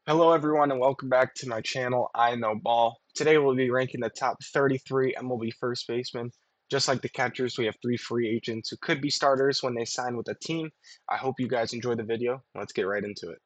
Hello everyone and welcome back to my channel, I Know Ball. Today we'll be ranking the top 33 MLB first basemen. Just like the catchers, we have three free agents who could be starters when they sign with a team. I hope you guys enjoy the video. Let's get right into it.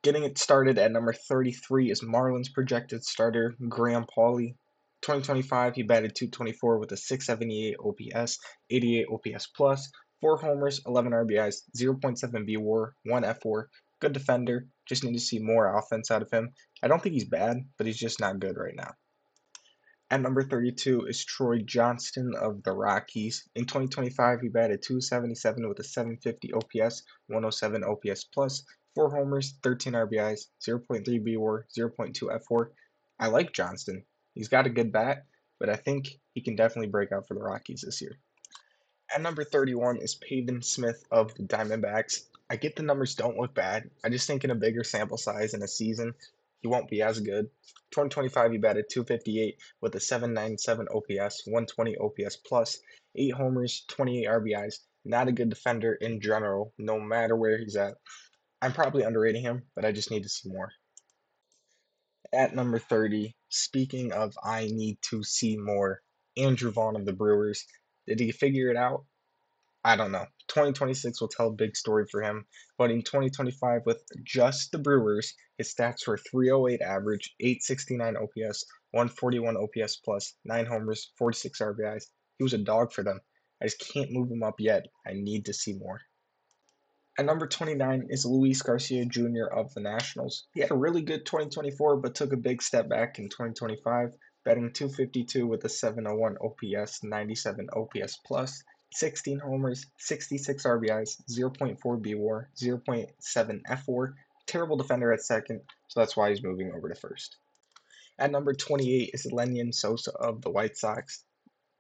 Getting it started at number 33 is Marlins projected starter Graham Pauley. 2025, he batted 224 with a 678 OPS, 88 OPS plus, 4 homers, 11 RBIs, 0.7 B WAR, 1 F4. Good defender. Just need to see more offense out of him. I don't think he's bad, but he's just not good right now. At number 32 is Troy Johnston of the Rockies. In 2025, he batted 277 with a 750 OPS, 107 OPS plus, 4 homers, 13 RBIs, 0.3 B WAR, 0.2 F4. I like Johnston. He's got a good bat, but I think he can definitely break out for the Rockies this year. At number 31 is Pavin Smith of the Diamondbacks. I get the numbers don't look bad. I just think in a bigger sample size in a season, he won't be as good. 2025, he batted 258 with a 797 OPS, 120 OPS plus, 8 homers, 28 RBIs. Not a good defender in general, no matter where he's at. I'm probably underrating him, but I just need to see more. At number 30, speaking of I need to see more, Andrew Vaughn of the Brewers. Did he figure it out? I don't know. 2026 will tell a big story for him, but in 2025, with just the Brewers, his stats were 308 average, 869 OPS, 141 OPS plus, 9 homers, 46 RBIs. He was a dog for them. I just can't move him up yet. I need to see more. At number 29 is Luis Garcia Jr. of the Nationals. He had a really good 2024, but took a big step back in 2025, batting 252 with a 701 OPS, 97 OPS plus, 16 homers, 66 RBIs, 0.4 B WAR, 0.7 F WAR. Terrible defender at second, so that's why he's moving over to first. At number 28 is Lenyn Sosa of the White Sox.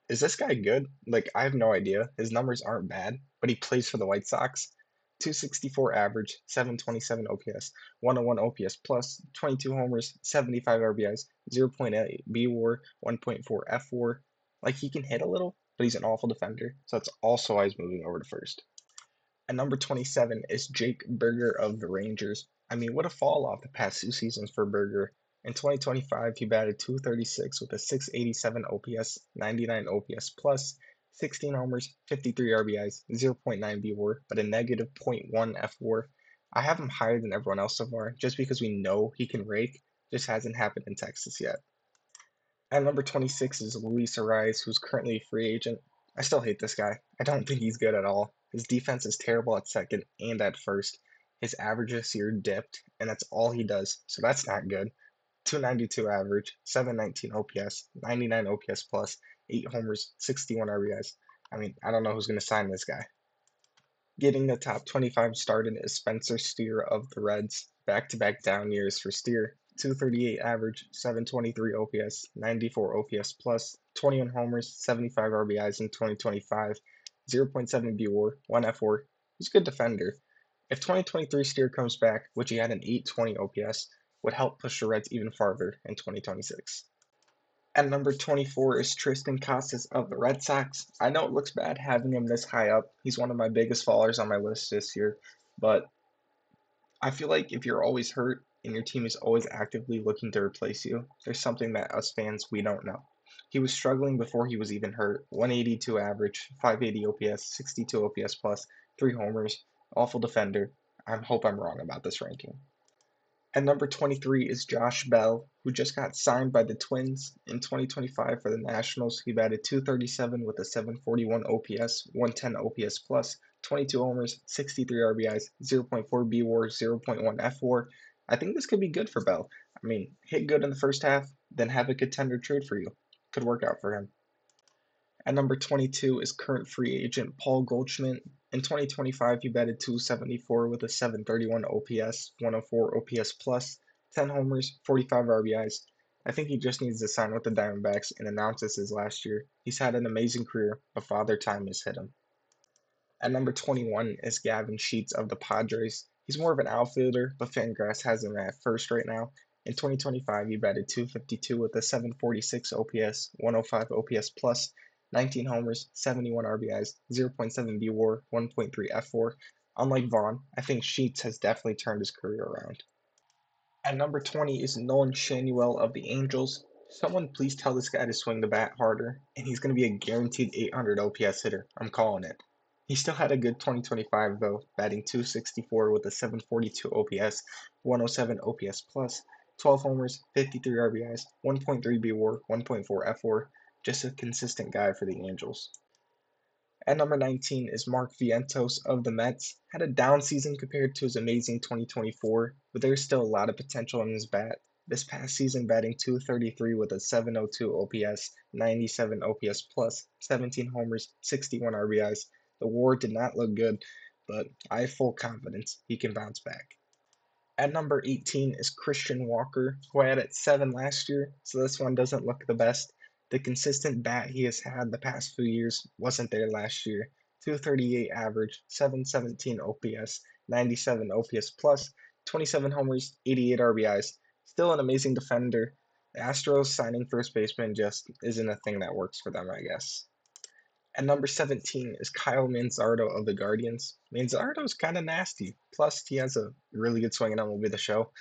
Is this guy good? Like, I have no idea. His numbers aren't bad, but he plays for the White Sox. 264 average, 727 OPS, 101 OPS plus, 22 homers, 75 RBIs, 0.8 B WAR, 1.4 F WAR. Like, he can hit a little, but he's an awful defender, so that's also why he's moving over to first. At number 27 is Jake Burger of the Rangers. I mean, what a fall off the past 2 seasons for Burger. In 2025, he batted 236 with a 687 OPS, 99 OPS plus, 16 homers, 53 RBIs, 0.9 B WAR, but a negative zero point 0.1 F WAR. I have him higher than everyone else so far, just because we know he can rake. Just hasn't happened in Texas yet. At number 26 is Luis Ariz, who's currently a free agent. I still hate this guy. I don't think he's good at all. His defense is terrible at second and at first. His average this year dipped, and that's all he does, so that's not good. 292 average, 719 OPS, 99 OPS plus, 8 homers, 61 RBIs. I mean, I don't know who's going to sign this guy. Getting the top 25 started is Spencer Steer of the Reds. Back to back down years for Steer. 238 average, 723 OPS, 94 OPS plus, 21 homers, 75 RBIs in 2025, 0.7 B WAR, 1 F WAR. He's a good defender. If 2023 Steer comes back, which he had an 820 OPS, would help push the Reds even farther in 2026. At number 24 is Tristan Casas of the Red Sox. I know it looks bad having him this high up. He's one of my biggest fallers on my list this year, but I feel like if you're always hurt and your team is always actively looking to replace you, there's something that us fans we don't know. He was struggling before he was even hurt. 182 average, 580 OPS, 62 OPS plus, 3 homers, awful defender. I hope I'm wrong about this ranking. At number 23 is Josh Bell, who just got signed by the Twins in 2025 for the Nationals. He batted 237 with a 741 OPS, 110 OPS plus, 22 homers, 63 RBIs, 0.4 B WAR, 0.1 F WAR. I think this could be good for Bell. I mean, hit good in the first half, then have a contender trade for you. Could work out for him. At number 22 is current free agent Paul Goldschmidt. In 2025, he batted 274 with a 731 OPS, 104 OPS plus, 10 homers, 45 RBIs. I think he just needs to sign with the Diamondbacks and announce this his last year. He's had an amazing career, but Father Time has hit him. At number 21 is Gavin Sheets of the Padres. He's more of an outfielder, but Fangraphs has him at first right now. In 2025, he batted 252 with a 746 OPS, 105 OPS plus, 19 homers, 71 RBIs, 0.7 B WAR, 1.3 F WAR. Unlike Vaughn, I think Sheets has definitely turned his career around. At number 20 is Nolan Shanuel of the Angels. Someone please tell this guy to swing the bat harder, and he's going to be a guaranteed 800 OPS hitter. I'm calling it. He still had a good 2025 though, batting 264 with a 742 OPS, 107 OPS plus, 12 homers, 53 RBIs, 1.3 BWAR, 1.4 FWAR. Just a consistent guy for the Angels. At number 19 is Mark Vientos of the Mets. Had a down season compared to his amazing 2024, but there's still a lot of potential in his bat. This past season, batting 233 with a 702 OPS, 97 OPS plus, 17 homers, 61 RBIs. The WAR did not look good, but I have full confidence he can bounce back. At number 18 is Christian Walker, who I had at 7 last year, so this one doesn't look the best. The consistent bat he has had the past few years wasn't there last year. 238 average, 717 OPS, 97 OPS plus, 27 homers, 88 RBIs. Still an amazing defender. The Astros signing first baseman just isn't a thing that works for them, I guess. At number 17 is Kyle Manzardo of the Guardians. Manzardo's kind of nasty. Plus, he has a really good swing, and MLB The Show.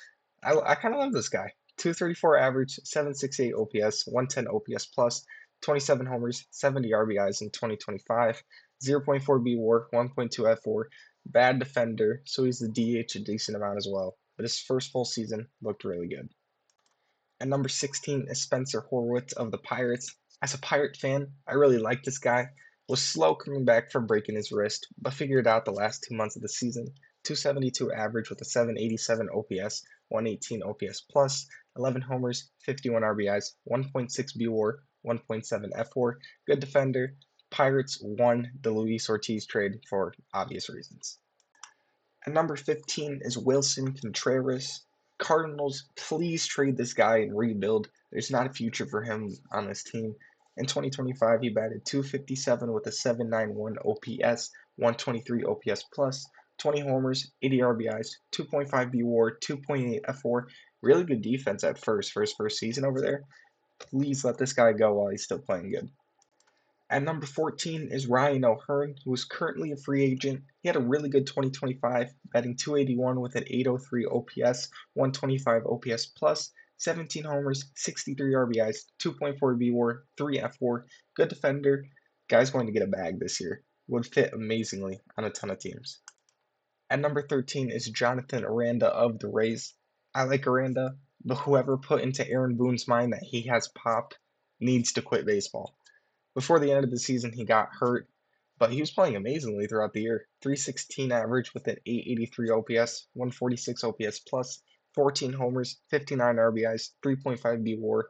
I kind of love this guy. 234 average, 768 OPS, 110 OPS plus, 27 homers, 70 RBIs in 2025, 0.4 BWAR, 1.2 FWAR. Bad defender, so he's the DH a decent amount as well. But his first full season looked really good. At number 16 is Spencer Horwitz of the Pirates. As a Pirate fan, I really like this guy. Was slow coming back from breaking his wrist, but figured out the last 2 months of the season. 272 average with a 787 OPS, 118 OPS plus, 11 homers, 51 RBIs, 1.6 BWAR, 1.7 FWAR. Good defender. Pirates won the Luis Ortiz trade for obvious reasons. At number 15 is Wilson Contreras. Cardinals, please trade this guy and rebuild. There's not a future for him on this team. In 2025, he batted 257 with a 791 OPS, 123 OPS plus, 20 homers, 80 RBIs, 2.5 BWAR, 2.8 FWAR. Really good defense at first for his first season over there. Please let this guy go while he's still playing good. At number 14 is Ryan O'Hearn, who is currently a free agent. He had a really good 2025, batting 281 with an 803 OPS, 125 OPS plus, 17 homers, 63 RBIs, 2.4 BWAR, 3 FWAR. Good defender. Guy's going to get a bag this year. Would fit amazingly on a ton of teams. At number 13 is Jonathan Aranda of the Rays. I like Aranda, but whoever put into Aaron Boone's mind that he has pop needs to quit baseball. Before the end of the season, he got hurt, but he was playing amazingly throughout the year. 316 average with an 883 OPS, 146 OPS plus, 14 homers, 59 RBIs, 3.5 BWAR.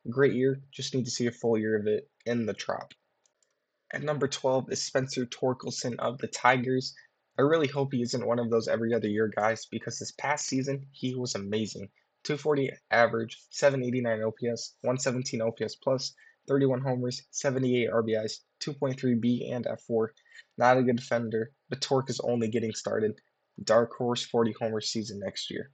Great year, just need to see a full year of it in the Trop. At number 12 is Spencer Torkelson of the Tigers. I really hope he isn't one of those every other year guys because this past season he was amazing. 240 average, 789 OPS, 117 OPS plus, 31 homers, 78 RBIs, 2.3 B and F4. Not a good defender, but Torque is only getting started. Dark horse 40 homer season next year.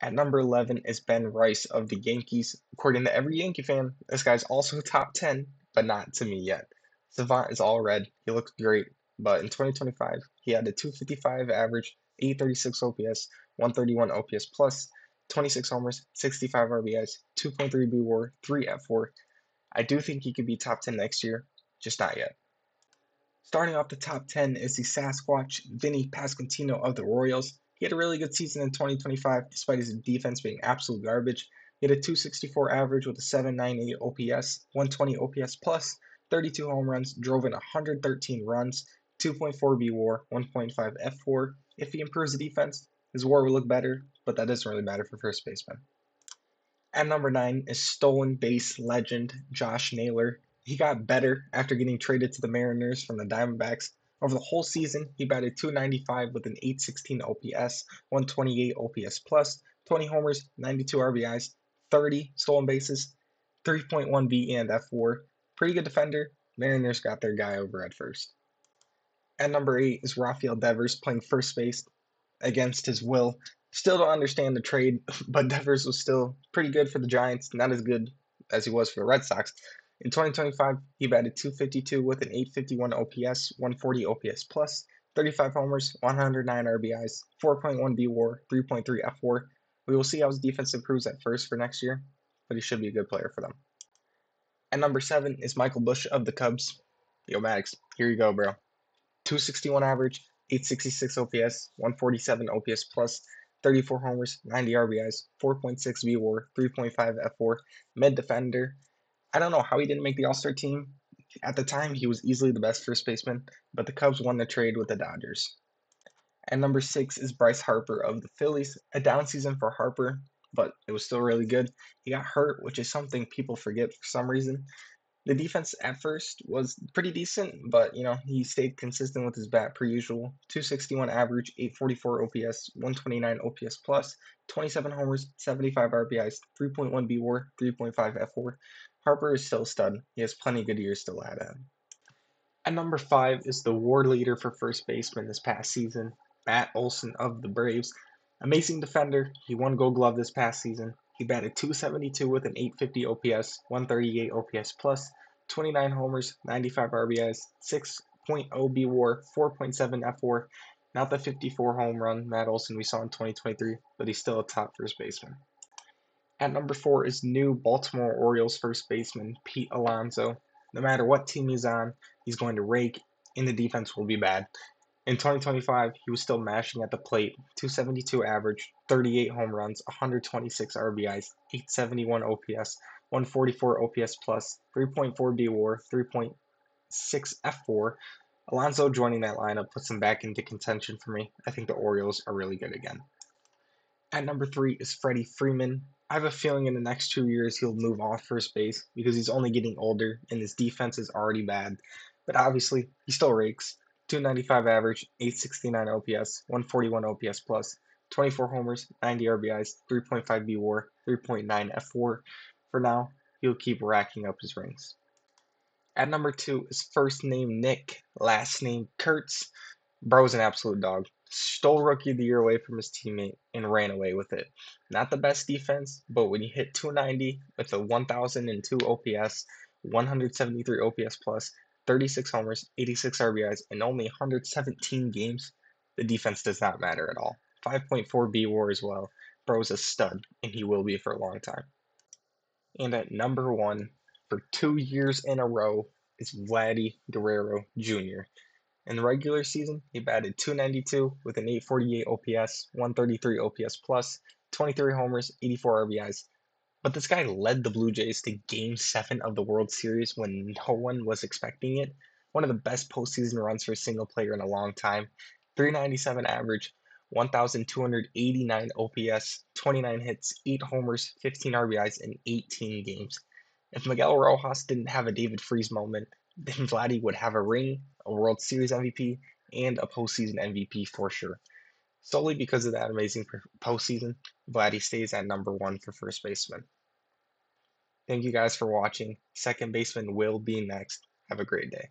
At number 11 is Ben Rice of the Yankees. According to every Yankee fan, this guy's also top 10, but not to me yet. Savant is all red. He looks great, but in 2025, he had a 255 average, 836 OPS, 131 OPS plus, 26 homers, 65 RBIs, 2.3 BWAR, 3 F4. I do think he could be top 10 next year, just not yet. Starting off the top 10 is the Sasquatch, Vinny Pasquantino of the Royals. He had a really good season in 2025 despite his defense being absolute garbage. He had a 264 average with a 798 OPS, 120 OPS plus, 32 home runs, drove in 113 runs, 2.4 BWAR, 1.5 F4. If he improves the defense, his WAR will look better, but that doesn't really matter for first baseman. At number 9 is stolen base legend Josh Naylor. He got better after getting traded to the Mariners from the Diamondbacks. Over the whole season, he batted 295 with an 816 OPS, 128 OPS plus, 20 homers, 92 RBIs, 30 stolen bases, 3.1 B and F4. Pretty good defender. Mariners got their guy over at first. At number 8 is Rafael Devers playing first base against his will. Still don't understand the trade, but Devers was still pretty good for the Giants, not as good as he was for the Red Sox. In 2025, he batted 252 with an 851 OPS, 140 OPS plus, 35 homers, 109 RBIs, 4.1 BWAR, 3.3 FWAR. We will see how his defense improves at first for next year, but he should be a good player for them. At number 7 is Michael Bush of the Cubs. Yo, Maddox, here you go, bro. 261 average, 866 OPS, 147 OPS plus, 34 homers, 90 RBIs, 4.6 WAR, 3.5 F4, mid defender. I don't know how he didn't make the All-Star team. At the time, he was easily the best first baseman, but the Cubs won the trade with the Dodgers. And number 6 is Bryce Harper of the Phillies. A down season for Harper, but it was still really good. He got hurt, which is something people forget for some reason. The defense at first was pretty decent, but he stayed consistent with his bat per usual. 261 average, 844 OPS, 129 OPS plus, 27 homers, 75 RBIs, 3.1 BWAR, 3.5 F4. Harper is still a stud. He has plenty of good years still ahead of him. At number 5 is the WAR leader for first baseman this past season, Matt Olson of the Braves. Amazing defender. He won Gold Glove this past season. He batted 272 with an 850 OPS, 138 OPS plus, 29 homers, 95 RBIs, 6.0 BWAR, 4.7 F4. Not the 54 home run Matt Olson we saw in 2023, but he's still a top first baseman. At number 4 is new Baltimore Orioles first baseman Pete Alonso. No matter what team he's on, he's going to rake, and the defense will be bad. In 2025, he was still mashing at the plate, 272 average, 38 home runs, 126 RBIs, 871 OPS, 144 OPS plus, 3.4 BWAR, 3.6 F4. Alonso joining that lineup puts him back into contention for me. I think the Orioles are really good again. At number 3 is Freddie Freeman. I have a feeling in the next 2 years he'll move off first base because he's only getting older and his defense is already bad. But obviously, he still rakes. 295 average, 869 OPS, 141 OPS plus, 24 homers, 90 RBIs, 3.5 BWAR, 3.9 F4. For now, he'll keep racking up his rings. At number 2 is first name Nick, last name Kurtz. Bro's an absolute dog. Stole Rookie of the Year away from his teammate and ran away with it. Not the best defense, but when you hit 290 with a 1002 OPS, 173 OPS plus, 36 homers, 86 RBIs, and only 117 games, the defense does not matter at all. 5.4 BWAR as well. Bro's a stud, and he will be for a long time. And at number 1, for 2 years in a row, is Vladdy Guerrero Jr. In the regular season, he batted 292 with an 848 OPS, 133 OPS plus, 23 homers, 84 RBIs. But this guy led the Blue Jays to Game 7 of the World Series when no one was expecting it. One of the best postseason runs for a single player in a long time. 397 average, 1,289 OPS, 29 hits, 8 homers, 15 RBIs in 18 games. If Miguel Rojas didn't have a David Freese moment, then Vladdy would have a ring, a World Series MVP, and a postseason MVP for sure. Solely because of that amazing postseason, Vladdy stays at number 1 for first baseman. Thank you guys for watching. Second baseman will be next. Have a great day.